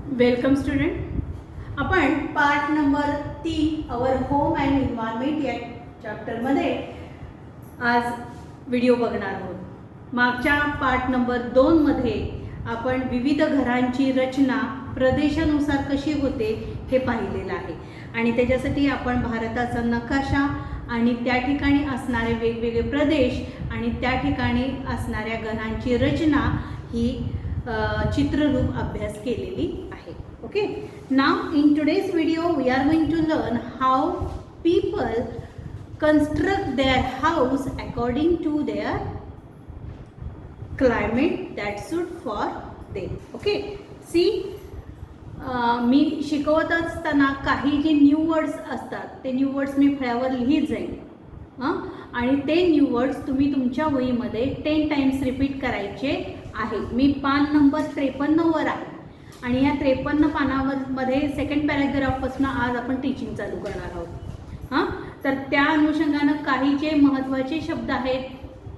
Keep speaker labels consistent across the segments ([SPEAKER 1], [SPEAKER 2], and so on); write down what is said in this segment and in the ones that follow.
[SPEAKER 1] Welcome student. आपण part number 3 our home and environment या चॅप्टरमध्ये आज व्हिडिओ बघणार आहोत. मागच्या पार्ट नंबर 2 मध्ये आपण विविध घरांची रचना प्रदेशानुसार कशी होते हे पाहिलेलं आहे आणि त्याच्यासाठी आपण भारताचा नकाशा आणि त्या ठिकाणी असणारे वेगवेगळे प्रदेश आणि त्या ठिकाणी असणाऱ्या घरांची रचना ही चित्ररूप अभ्यास केलेली आहे. Okay, now in today's video we are going to learn how people construct their house according to their climate that suit for them. Okay, see, मी शिकवत असताना काही जे न्यू वर्ड्स असतात ते न्यू वर्ड्स मी फळ्यावर लिहित जाईल आणि ते न्यू वर्ड्स तुम्ही तुमच्या वहीमध्ये 10 टाइम्स रिपीट करायचे आहे. मी पान नंबर 53 वर आहे आणि या 53 पानावर मध्ये सेकंड पॅराग्राफपासून आज आपण टीचिंग चालू करणार आहोत. तर त्या अनुषंगानं काही जे महत्त्वाचे शब्द आहेत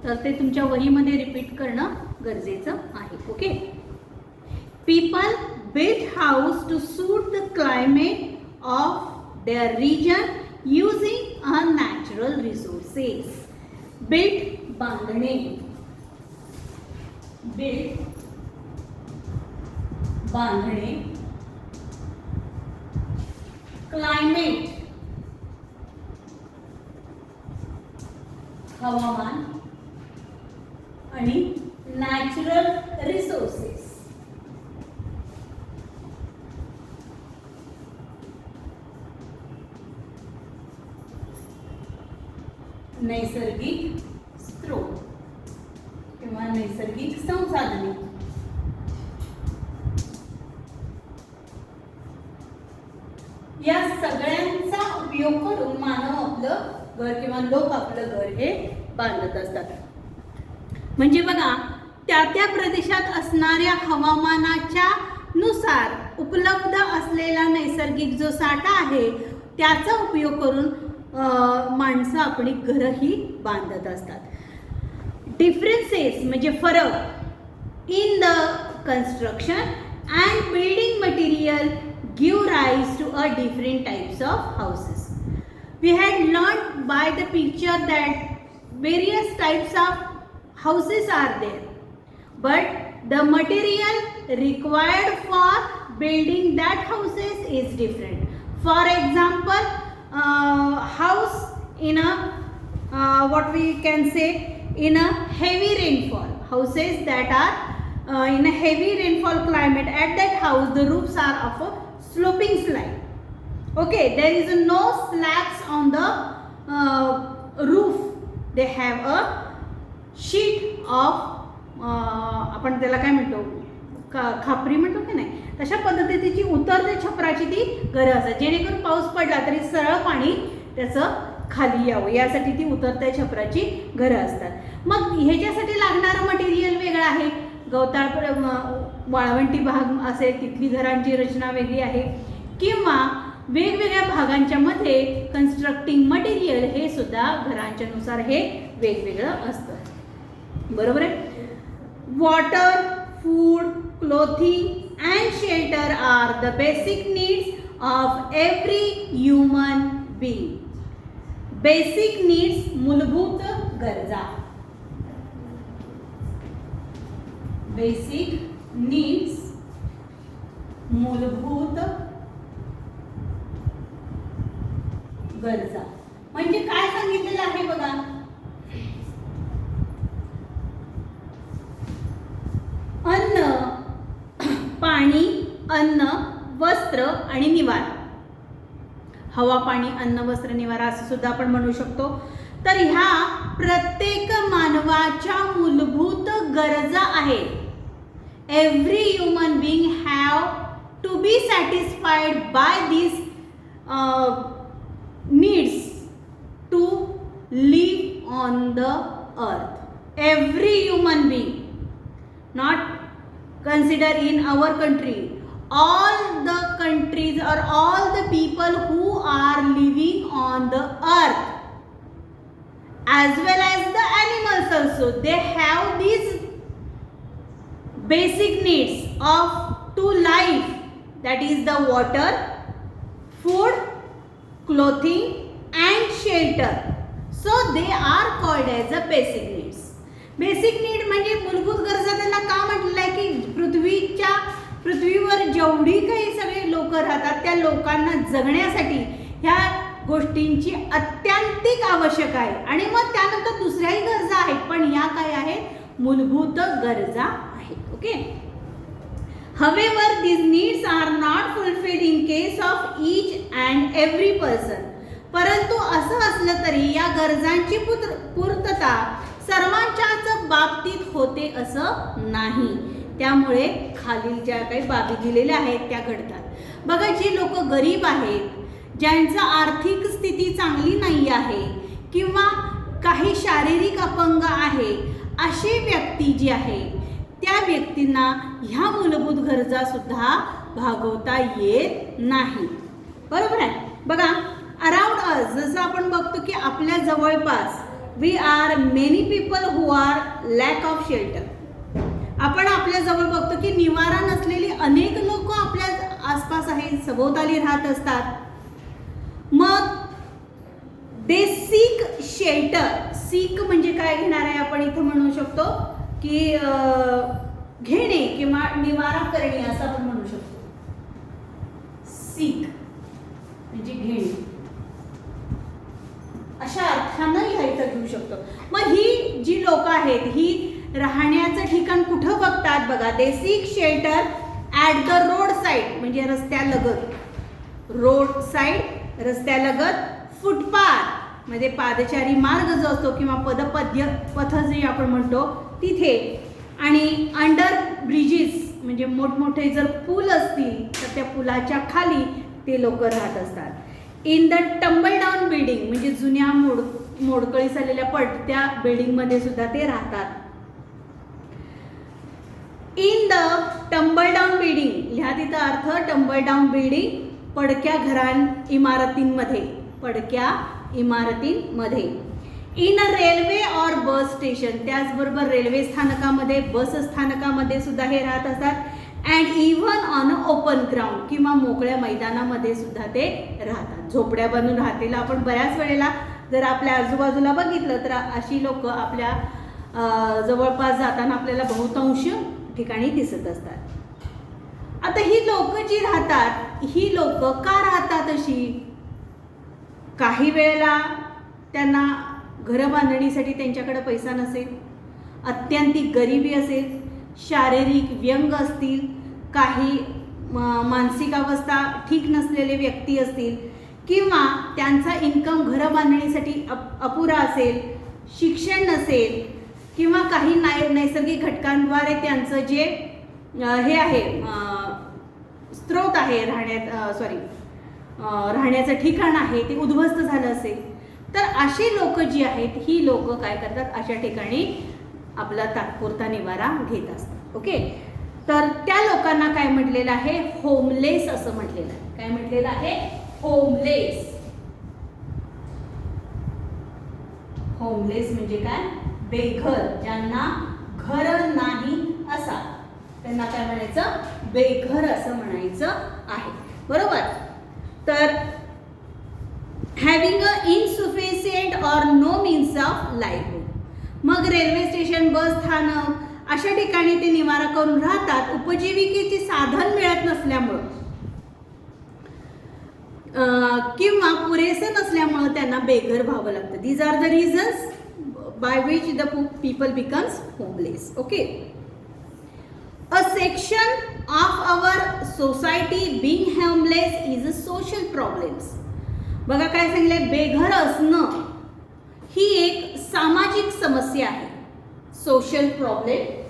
[SPEAKER 1] तर ते तुमच्या वहीमध्ये रिपीट करणं गरजेचं आहे. Okay, people build house to suit the climate of their region using a natural resources. Build बांधणे, बिल्ड बांधणे, क्लायमेट हवामान आणि नॅचरल रिसोर्सेस नैसर्गिक स्रोत किंवा नैसर्गिक संसाधने. या सगळ्यांचा उपयोग करून मानव आपलं घर किंवा लोक आपलं घर हे बांधत असतात. म्हणजे बघा, त्या त्या प्रदेशात असणाऱ्या हवामानाच्या नुसार उपलब्ध असलेला नैसर्गिक जो साठा आहे त्याचा उपयोग करून माणसं आपली घरही बांधत असतात. डिफरन्सेस म्हणजे फरक in the construction and building material give rise to a different types of houses. We had learned by the picture that various types of houses are there, but the material required for building that houses is different. For example, house in a what we can say in a heavy rainfall, houses that are in a heavy rainfall climate, at that house the roofs are of a sloping slide. Okay, there is no slabs on the roof. They have a sheet of आपण त्याला काय म्हणतो, खापरी म्हणतो की नाही, तशा पद्धतीची उतरत्या छपराची ती घरं असतात जेणेकरून पाऊस पडला तरी सरळ पाणी त्याचं खाली यावं यासाठी ती उतरत्या छपराची घरं असतात. मग ह्याच्यासाठी लागणारं मटेरियल वेगळं आहे. गवताळ वाळवंटी भाग असेल तिथली घरांची रचना वेगळी आहे किंवा वेगवेगळ्या भागांच्या मध्ये कन्स्ट्रक्टिंग मटेरियल हे सुद्धा घरांच्या नुसार हे वेगवेगळं असतं. बरोबर आहे. Water, food, clothing and shelter are the basic needs of every human being. Basic needs मूलभूत गरजा. बेसिक नीड्स मूलभूत गरजा म्हणजे काय सांगितलेलं आहे बघा. अन्न, पाणी, अन्न, वस्त्र आणि निवारा. हवा, पाणी, अन्न, वस्त्र, निवारा असं सुद्धा आपण म्हणू शकतो. तर ह्या प्रत्येक मानवाच्या मूलभूत गरजा आहेत. Every human being have to be satisfied by this needs to live on the earth. Every human being, not consider in our country, all the countries or all the people who are living on the earth as well as the animals also, they have these basic needs of to life that is the water, food, clothing and shelter. So they are called as the basic needs. Basic need म्हणजे मूलभूत गरजा. त्यांना का म्हटलेलं आहे की पृथ्वीवर जेवढी काही सगळे लोक राहतात त्या लोकांना जगण्यासाठी ह्या गोष्टींची अत्यांतिक आवश्यक आहे. आणि मग त्यानंतर दुसऱ्याही गरजा आहेत, पण या काय आहेत, मूलभूत गरजा आहेत. Okay. However, these needs are not fulfilled in case of each and every person. परंतु असं असलं तरी या गरजांची पूर्तता सर्वांच्याच बाबतीत होते असं नाही. त्यामुळे खालील ज्या काही बाबी दिलेल्या आहेत त्या घडतात. बघा, जी लोक गरीब आहेत, ज्यांची आर्थिक स्थिती चांगली नाही आहे किंवा काही शारीरिक अपंग आहे, अशी व्यक्ती जी आहे त्या व्यक्तींना ह्या मूलभूत गरजा सुद्धा भागवता येत नाही. बरोबर आहे. बघा, अराउंड अस जसं आपण बघतो की आपल्या जवळपास we are many people who are lack of shelter. आपण आपल्या जवळ बघतो की निवारा नसलेली अनेक लोक आपल्या आसपास आहेत, सभोवताली राहत असतात. मग दे सीक शेल्टर. सीक म्हणजे काय घेणार आहे आपण इथं म्हणू शकतो की घेणे किंवा निवारा करणे असं आपण म्हणू शकतो. सीक म्हणजे घेणे अशा अर्थानं ह्या इथं घेऊ शकतो. मग ही जी लोक आहेत ही राहण्याचं ठिकाण कुठं बघतात? बघा, they seek shelter at the road side म्हणजे रस्त्यालगत. रोड साईड रस्त्यालगत. फुटपाथ म्हणजे पादचारी मार्ग जो असतो किंवा पथ जे आपण म्हणतो तिथे. आणि अंडर ब्रिजेस म्हणजे मोठमोठे जर पूल असतील तर त्या पुलाच्या खाली ते लोक राहत असतात. In the tumble down building म्हणजे जुन्या मोडकळीस आलेल्या पडत्या बिल्डिंगमध्ये सुद्धा ते राहतात. In the tumble down building लिहा तिथं अर्थ. टंबल डाऊन बिल्डिंग पडक्या इमारतींमध्ये. पडक्या इमारतींमध्ये. इन अ रेल्वे और बस स्टेशन त्याचबरोबर रेल्वे स्थानकामध्ये, बस स्थानकामध्ये सुद्धा हे राहत असतात. And even on a open ground किंवा मोकळ्या मैदानामध्ये सुद्धा ते राहतात. झोपड्या बनून राहतील. आपण बऱ्याच वेळेला जर आपल्या आजूबाजूला बघितलं तर अशी लोक आपल्या जवळपास जाताना आपल्याला बहुतांश ठिकाणी दिसत असतात. आता ही लोक जी राहतात ही लोक का राहतात अशी? काही वेळेला त्यांना घरं बांधणीसाठी त्यांच्याकडे पैसा नसेल, अत्यंतिक गरिबी असेल, शारीरिक व्यंग असतील, काही मानसिक अवस्था ठीक नसलेले व्यक्ती असतील किंवा त्यांचा इन्कम घरं बांधणीसाठी अपुरा असेल, शिक्षण नसेल किंवा काही नैसर्गिक घटकांद्वारे त्यांचं जे हे आहे स्रोत आहे राहण्याचं ठिकाण आहे ते उद्ध्वस्त झालं असेल तर अशी लोक जी आहेत ही लोक काय करतात? अशा ठिकाणी आपला तात्पुरता निवारा घेत असतात. ओके. तर त्या लोकांना काय म्हटलेलं आहे? होमलेस असं म्हटलेलं आहे. काय म्हटलेलं आहे? होमलेस. होमलेस म्हणजे काय? बेघर. ज्यांना घर नाही असा त्यांना काय म्हणायचं? बेघर असं म्हणायचं आहे. बरोबर. तर having a insufficient or no means of livelihood. मग रेल्वे स्टेशन, बस स्थानक अशा ठिकाणी ते निवारा करून राहतात. उपजीविकेचे साधन मिळत नसल्यामुळं किंवा पुरेसं नसल्यामुळं त्यांना बेघर व्हावं लागतं. These are the reasons by which the people becomes homeless. Okay. A section of our society being homeless is a social problems. बघा काय सांगितलंय? बेघर असणं ही एक सामाजिक समस्या आहे. Social problem.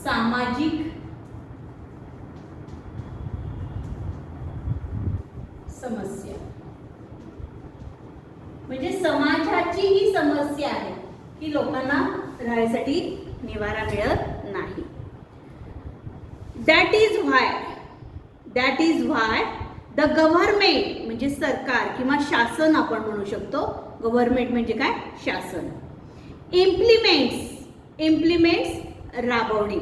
[SPEAKER 1] सामाजिक समस्या म्हणजे समाजाची ही समस्या आहे की लोकांना राहण्यासाठी निवारा मिळत नाही. That is why the government म्हणजे सरकार किंवा शासन आपण म्हणू शकतो. गव्हर्नमेंट म्हणजे काय? शासन. इम्प्लिमेंट्स राबवणे.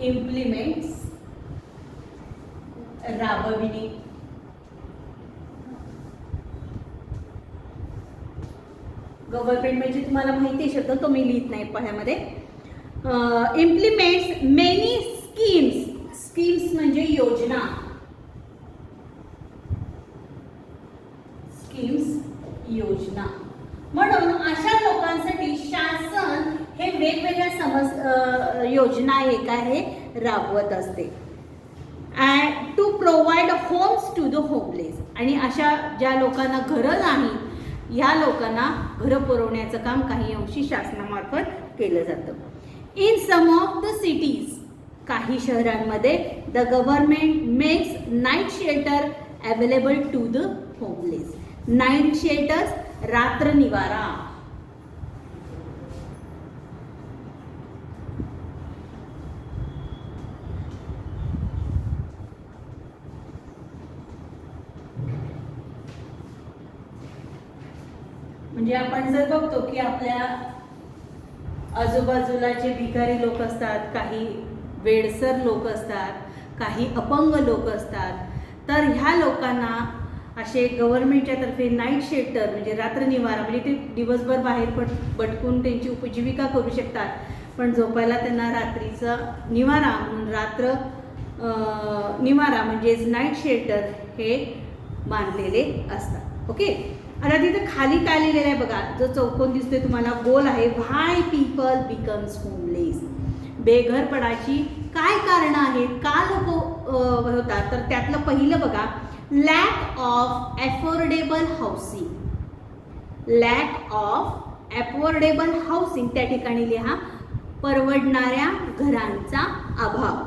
[SPEAKER 1] इम्प्लिमेंट्स राबविणे. गव्हर्नमेंट म्हणजे तुम्हाला माहिती आहे शब्द, तो मी लिहित नाही पाह्यामध्ये. इम्प्लिमेंट्स मेनी स्कीम्स म्हणजे योजना. योजना. म्हणून अशा लोकांसाठी शासन हे वेगवेगळ्या योजना हे राबवत असते. And to provide homes to the homeless. आणि अशा ज्या लोकांना घरं नाही या लोकांना घरं पुरवण्याचं काम काही अंशी शासनामार्फत केलं जातं. In some of the cities, काही शहरांमध्ये the government makes night shelter available to the homeless. Night shelters, रात्र निवारा. म्हणजे आपण जर बघतो की आपल्या आजूबाजूला जे भिकारी लोक असतात, काही वेडसर लोक असतात, काही अपंग लोक असतात, तर ह्या लोकांना असे गव्हर्नमेंटच्या तर्फे नाईट शेल्टर म्हणजे रात्र निवारा, म्हणजे ते दिवसभर बाहेर भटकून त्यांची उपजीविका करू शकतात, पण झोपायला त्यांना रात्रीचा निवारा म्हणून रात्र निवारा म्हणजेच नाईट शेल्टर हे बांधलेले असतात. ओके. आता तिथे खाली काय लिहिलेलं आहे बघा, जो चौकोन दिसतोय तुम्हाला गोल आहे. व्हाय पीपल बिकम्स होमलेस. बेघरपणाची काय कारणं आहेत, का लोक होतात, तर त्यातलं पहिलं बघा, lack of affordable housing. Lack of affordable housing, त्या ठिकाणी लिहा परवडणाऱ्या घरांचा अभाव.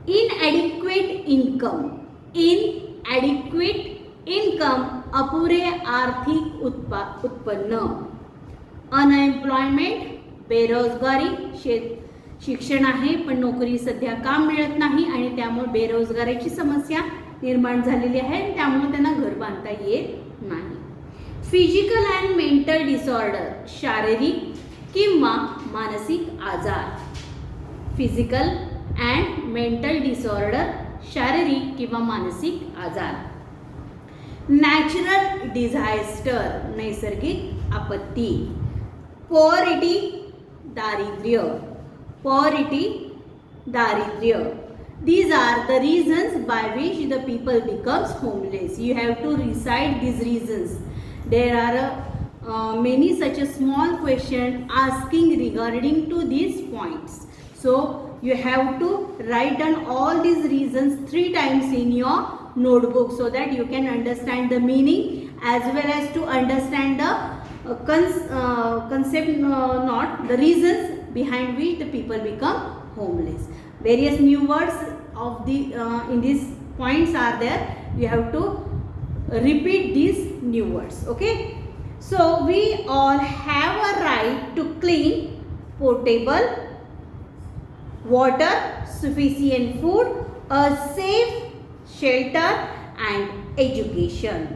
[SPEAKER 1] Inadequate income. इनॲडिक्वेट इन्कम, अपुरे आर्थिक उत्पन्न. अनएम्प्लॉयमेंट, बेरोजगारी. शिक्षण आहे पण नोकरी सध्या काम मिळत नाही आणि त्यामुळे बेरोजगारीची समस्या निर्माण झालेली आहे, त्यामुळे त्यांना घर बांधता येत नाही. फिजिकल अँड मेंटल डिसऑर्डर, शारीरिक किंवा मानसिक आजार. फिजिकल अँड मेंटल डिसऑर्डर, शारीरिक किंवा मानसिक आजार. नॅचरल डिझास्टर, नैसर्गिक आपत्ती. पॉवर्टी, दारिद्र्य. पॉवर्टी, दारिद्र्य. These are the reasons by which the people becomes homeless. You have to recite these reasons. There are many such a small question asking regarding to these points. So you have to write down all these reasons 3 times in your notebook so that you can understand the meaning as well as to understand the concept, not the reasons behind which the people become homeless. Various new words of the in these points are there. You have to repeat these new words. Okay. So we all have a right to clean, potable water, sufficient food, a safe shelter and education.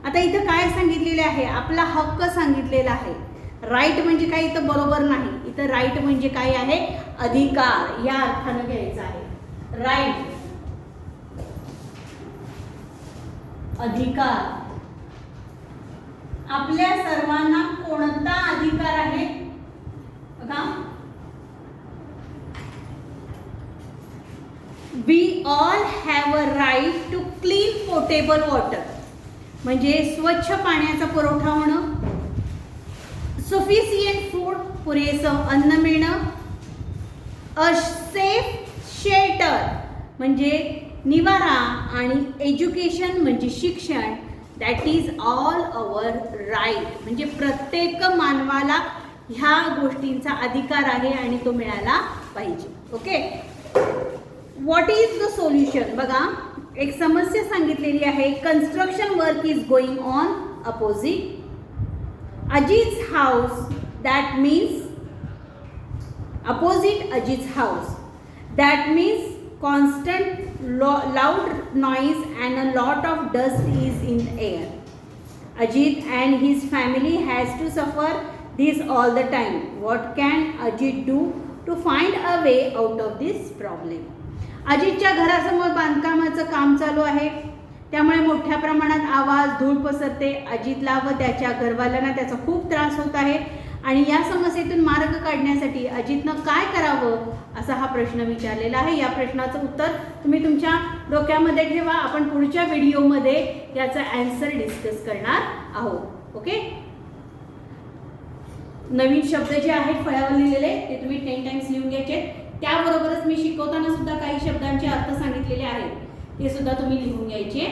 [SPEAKER 1] आता इथं काय सांगितलेले आहे, आपला हक्क सांगितलेला आहे. Right म्हणजे काय इथं बरोबर नाही, इथं राईट म्हणजे काय आहे, अधिकार या अर्थानं घ्यायचा आहे. राईट, अधिकार. आपल्या सर्वांना कोणता अधिकार आहे बघा. We all have a right to clean potable water, म्हणजे स्वच्छ पाण्याचा पुरवठा होणं. सफिशियंट फूड, पुरेसं अन्न मिळणं. अ सेफ शेल्टर म्हणजे निवारा. आणि एज्युकेशन म्हणजे शिक्षण. That is all our right, म्हणजे प्रत्येक मानवाला ह्या गोष्टींचा अधिकार आहे आणि तो मिळाला पाहिजे. Okay. What is the solution बघा, एक समस्या सांगितलेली आहे. Construction work is going on opposite Ajit's house. That means opposite Ajit's house. That means constant loud noise and a lot of dust is in the air. Ajit and his family has to suffer this all the time. What can Ajit do to find a way out of this problem? अजितच्या घरासमोर बांधकामाचं काम चालू आहे, त्यामुळे मोठ्या प्रमाणात आवाज, धूळ पसरते. अजितला व त्याच्या घरवाल्यांना त्याचा खूप त्रास होत आहे आणि या समस्येतून मार्ग काढण्यासाठी अजितनं काय करावं असा हा प्रश्न विचारलेला आहे. या प्रश्नाचं उत्तर तुम्ही तुमच्या डोक्यामध्ये ठेवा. आपण पुढच्या व्हिडिओमध्ये याचा आन्सर डिस्कस करणार आहोत. ओके. नवीन शब्द जे आहेत फळ्यावर लिहिलेले ते तुम्ही 10 टाइम्स लिहून घ्यायचे. त्याबरोबरच मी शिकवताना सुद्धा काही शब्दांचे अर्थ सांगितलेले आहेत ते सुद्धा तुम्ही लिहून घ्यायचे